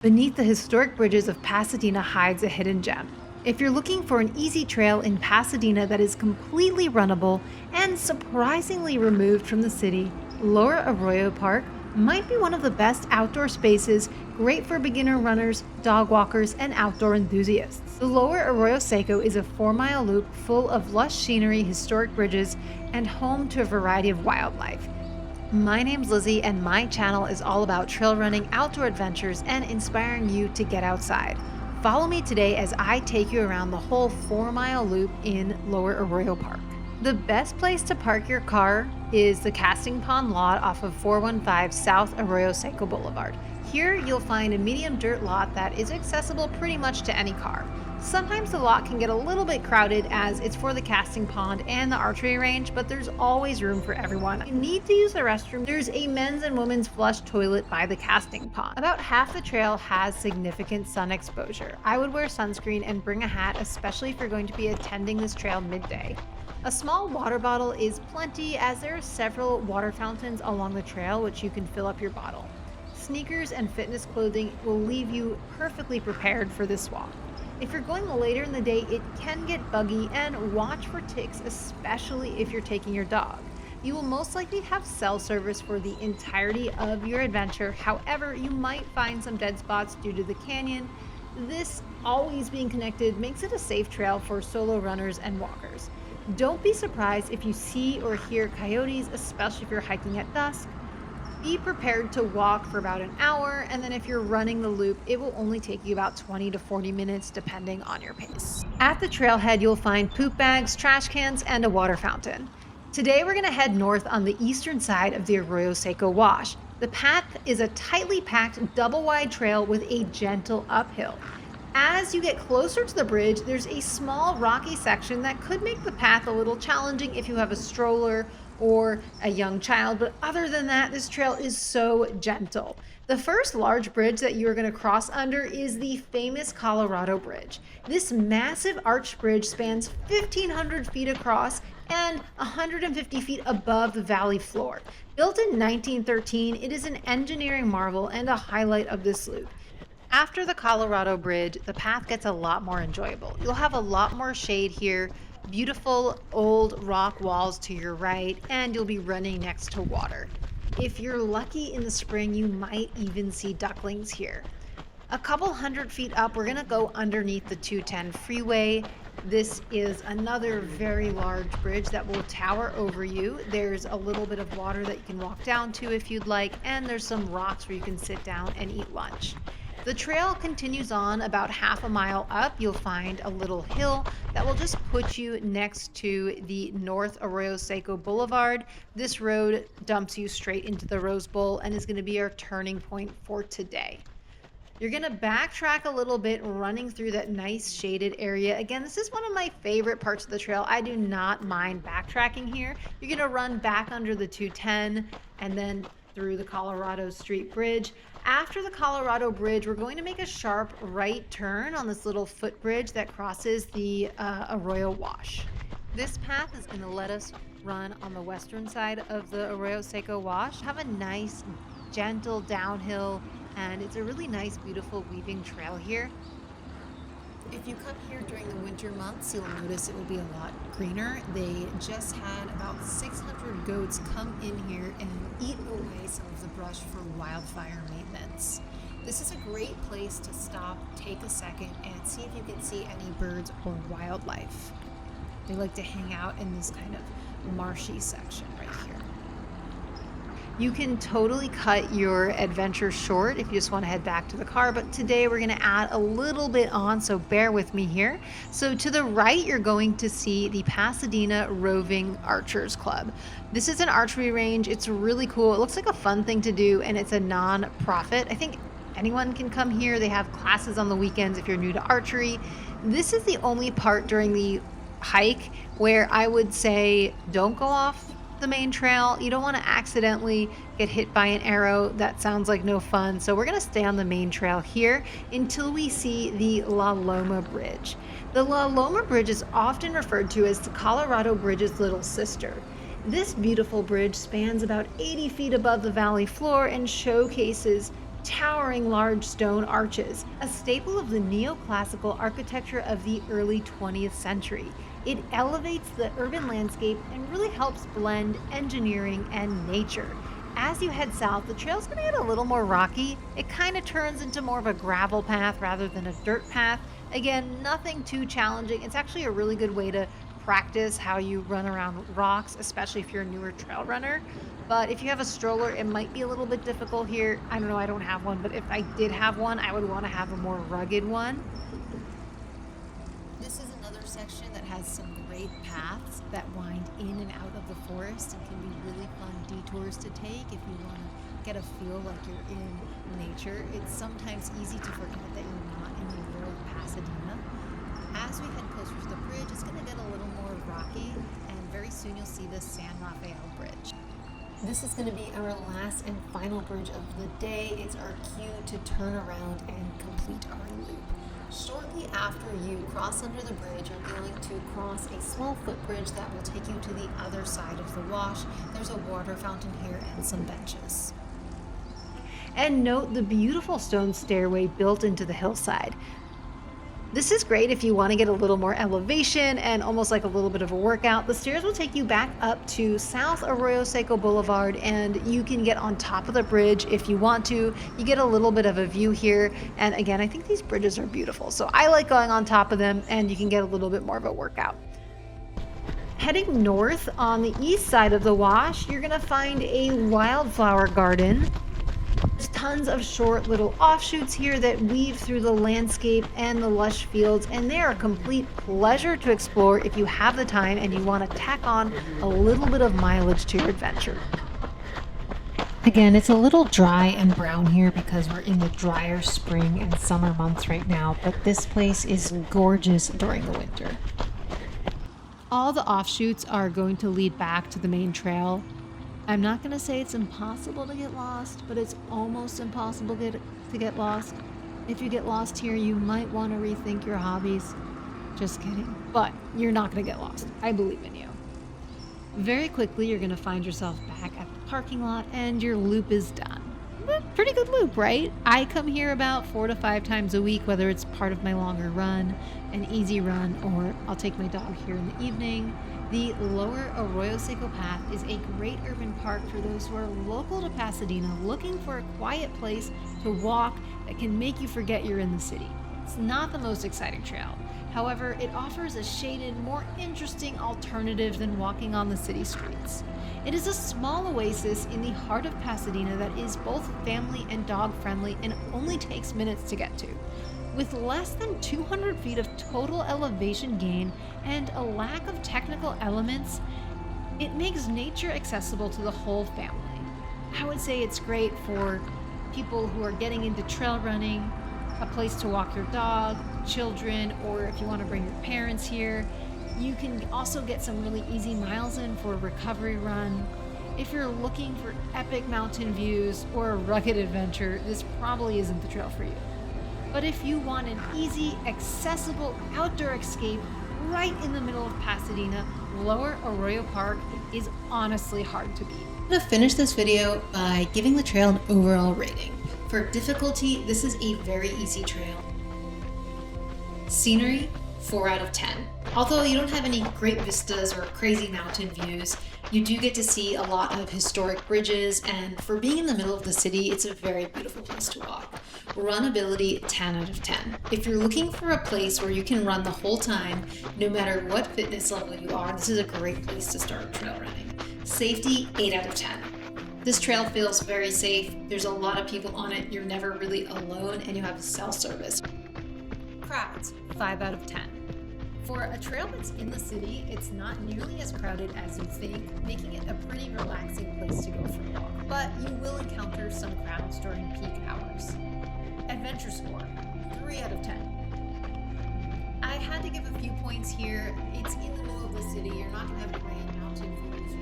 Beneath the historic bridges of Pasadena hides a hidden gem. If you're looking for an easy trail in Pasadena that is completely runnable and surprisingly removed from the city, Lower Arroyo Park might be one of the best outdoor spaces, great for beginner runners, dog walkers, and outdoor enthusiasts. The Lower Arroyo Seco is a 4-mile loop full of lush scenery, historic bridges, and home to a variety of wildlife. My name's Lizzie, and my channel is all about trail running, outdoor adventures, and inspiring you to get outside. Follow me today as I take you around the whole 4-mile loop in Lower Arroyo Park. The best place to park your car is the Casting Pond lot off of 415 South Arroyo Seco Boulevard. Here you'll find a medium dirt lot that is accessible pretty much to any car. Sometimes the lot can get a little bit crowded as it's for the casting pond and the archery range, but there's always room for everyone. If you need to use the restroom, there's a men's and women's flush toilet by the casting pond. About half the trail has significant sun exposure. I would wear sunscreen and bring a hat, especially if you're going to be attending this trail midday. A small water bottle is plenty as there are several water fountains along the trail which you can fill up your bottle. Sneakers and fitness clothing will leave you perfectly prepared for this walk. If you're going later in the day, it can get buggy, and watch for ticks, especially if you're taking your dog. You will most likely have cell service for the entirety of your adventure. However, you might find some dead spots due to the canyon. This always being connected makes it a safe trail for solo runners and walkers. Don't be surprised if you see or hear coyotes, especially if you're hiking at dusk. Be prepared to walk for about an hour, and then if you're running the loop, it will only take you about 20 to 40 minutes depending on your pace. At the trailhead, you'll find poop bags, trash cans, and a water fountain. Today, we're gonna head north on the eastern side of the Arroyo Seco Wash. The path is a tightly packed, double-wide trail with a gentle uphill. As you get closer to the bridge, there's a small rocky section that could make the path a little challenging if you have a stroller or a young child, but other than that, this trail is so gentle. The first large bridge that you're going to cross under is the famous Colorado Bridge. This massive arched bridge spans 1,500 feet across and 150 feet above the valley floor. Built in 1913, it is an engineering marvel and a highlight of this loop. After the Colorado Bridge, the path gets a lot more enjoyable. You'll have a lot more shade here, beautiful old rock walls to your right, and you'll be running next to water. If you're lucky in the spring, you might even see ducklings here. A couple hundred feet up, we're gonna go underneath the 210 freeway. This is another very large bridge that will tower over you. There's a little bit of water that you can walk down to if you'd like, and there's some rocks where you can sit down and eat lunch. The trail continues on about half a mile up. You'll find a little hill that will just put you next to the North Arroyo Seco Boulevard. This road dumps you straight into the Rose Bowl and is going to be our turning point for today. You're going to backtrack a little bit, running through that nice shaded area. Again, this is one of my favorite parts of the trail. I do not mind backtracking here. You're going to run back under the 210 and then through the Colorado Street Bridge. After the Colorado Bridge, we're going to make a sharp right turn on this little footbridge that crosses the Arroyo Wash. This path is going to let us run on the western side of the Arroyo Seco Wash, have a nice gentle downhill, and it's a really nice, beautiful weaving trail here. If you come here during the winter months, you'll notice it will be a lot greener. They just had about 600 goats come in here and eat away some of the brush for wildfire maintenance. This is a great place to stop, take a second, and see if you can see any birds or wildlife. They like to hang out in this kind of marshy section right here. You can totally cut your adventure short if you just want to head back to the car, but today we're going to add a little bit on, so bear with me here. So to the right, you're going to see the Pasadena Roving Archers Club. This is an archery range. It's really cool. It looks like a fun thing to do, and it's a non-profit. I think anyone can come here. They have classes on the weekends if you're new to archery. This is the only part during the hike where I would say don't go off the main trail. You don't want to accidentally get hit by an arrow. That sounds like no fun. So we're going to stay on the main trail here until we see the Loma Bridge. The Loma Bridge is often referred to as the Colorado Bridge's little sister. This beautiful bridge spans about 80 feet above the valley floor and showcases towering large stone arches, a staple of the neoclassical architecture of the early 20th century. It elevates the urban landscape and really helps blend engineering and nature. As you head south, the trail's going to get a little more rocky. It kind of turns into more of a gravel path rather than a dirt path. Again, nothing too challenging. It's actually a really good way to practice how you run around rocks, especially if you're a newer trail runner. But if you have a stroller, it might be a little bit difficult here. I don't know, I don't have one, but if I did have one, I would want to have a more rugged one. This is another section that has some great paths that wind in and out of the forest and can be really fun detours to take if you want to get a feel like you're in nature. It's sometimes easy to forget that you're not in the middle of Pasadena. As we head closer to the bridge, it's going to get a little more rocky, and very soon you'll see the San Rafael Bridge. This is going to be our last and final bridge of the day. It's our cue to turn around and complete our loop. Shortly after you cross under the bridge, you're going to cross a small footbridge that will take you to the other side of the wash. There's a water fountain here and some benches. And note the beautiful stone stairway built into the hillside. This is great if you want to get a little more elevation and almost like a little bit of a workout. The stairs will take you back up to South Arroyo Seco Boulevard, and you can get on top of the bridge if you want to. You get a little bit of a view here, and again, I think these bridges are beautiful, so I like going on top of them, and you can get a little bit more of a workout. Heading north on the east side of the wash, you're going to find a wildflower garden. There's tons of short little offshoots here that weave through the landscape and the lush fields, and they are a complete pleasure to explore if you have the time and you want to tack on a little bit of mileage to your adventure. Again, it's a little dry and brown here because we're in the drier spring and summer months right now, but this place is gorgeous during the winter. All the offshoots are going to lead back to the main trail. I'm not going to say it's impossible to get lost, but it's almost impossible to get lost. If you get lost here, you might want to rethink your hobbies. Just kidding. But you're not going to get lost. I believe in you. Very quickly, you're going to find yourself back at the parking lot and your loop is done. Pretty good loop, right? I come here about 4 to 5 times a week, whether it's part of my longer run, an easy run, or I'll take my dog here in the evening. The Lower Arroyo Seco Path is a great urban park for those who are local to Pasadena looking for a quiet place to walk that can make you forget you're in the city. It's not the most exciting trail. However, it offers a shaded, more interesting alternative than walking on the city streets. It is a small oasis in the heart of Pasadena that is both family and dog friendly and only takes minutes to get to. With less than 200 feet of total elevation gain and a lack of technical elements, it makes nature accessible to the whole family. I would say it's great for people who are getting into trail running, a place to walk your dog, children, or if you want to bring your parents here. You can also get some really easy miles in for a recovery run. If you're looking for epic mountain views or a rugged adventure, this probably isn't the trail for you. But if you want an easy, accessible outdoor escape right in the middle of Pasadena, Lower Arroyo Park is honestly hard to beat. I'm going to finish this video by giving the trail an overall rating. For difficulty, this is a very easy trail. Scenery, 4 out of 10. Although you don't have any great vistas or crazy mountain views, you do get to see a lot of historic bridges, and for being in the middle of the city, it's a very beautiful place to walk. Runnability, 10 out of 10. If you're looking for a place where you can run the whole time, no matter what fitness level you are, this is a great place to start trail running. Safety, 8 out of 10. This trail feels very safe. There's a lot of people on it. You're never really alone, and you have cell service. Crowds, 5 out of 10. For a trail that's in the city, it's not nearly as crowded as you think, making it a pretty relaxing place to go for a walk. But you will encounter some crowds during peak hours. Adventure score, 3 out of 10. I had to give a few points here. It's in the middle of the city. You're not going to have grand mountain views,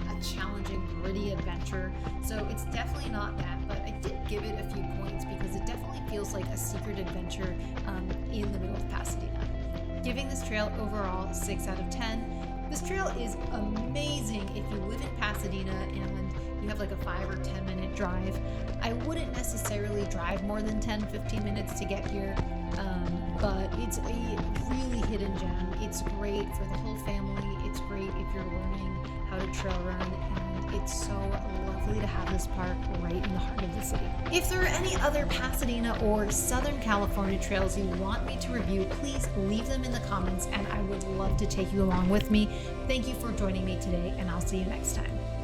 a challenging, gritty adventure. So it's definitely not that, but I did give it a few points because it definitely feels like a secret adventure in the middle of Pasadena. Giving this trail overall 6 out of 10. This trail is amazing if you live in Pasadena and you have like a 5 or 10 minute drive. I wouldn't necessarily drive more than 10-15 minutes to get here, but it's a really hidden gem. It's great for the whole family. It's great if you're learning how to trail run, and it's so lovely to have this park right in the heart of the city. If there are any other Pasadena or Southern California trails you want me to review, please leave them in the comments and I would love to take you along with me. Thank you for joining me today, and I'll see you next time.